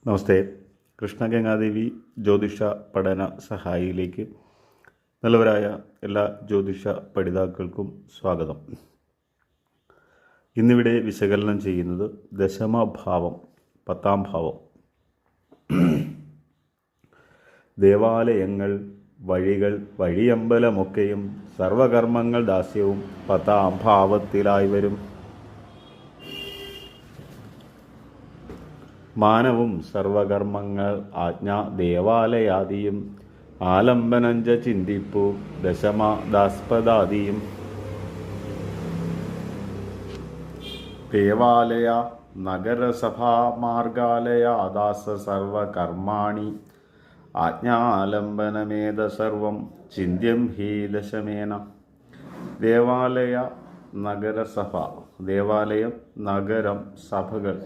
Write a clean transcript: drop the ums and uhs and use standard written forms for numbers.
നമസ്തേ. കൃഷ്ണഗംഗാദേവി ജ്യോതിഷ പഠന സഹായിയിലേക്ക് നല്ലവരായ എല്ലാ ജ്യോതിഷ പഠിതാക്കൾക്കും സ്വാഗതം. ഇന്നിവിടെ വിശകലനം ചെയ്യുന്നത് ദശമഭാവം, 10ാം ഭാവം. ദേവാലയങ്ങൾ, വഴികൾ, വഴിയമ്പലമൊക്കെയും സർവകർമ്മങ്ങൾ ദാസ്യവും 10ാം ഭാവത്തിലായി വരും. മാനവും സർവകർമ്മങ്ങൾ ആജ്ഞ ദേവാലയാദിയും ആലംബനഞ്ച ചിന്തിപ്പു ദശമദാസ്പദാദിയും. ദേവാലയ നഗരസഭാ മാർഗാലയാദാസ സർവകർമാണി ആജ്ഞാലംബനമേത സർവം ചിന്യം ഹി ദശമേന. ദേവാലയ, നഗരസഭ, ദേവാലയം, നഗരം, സഭകൾ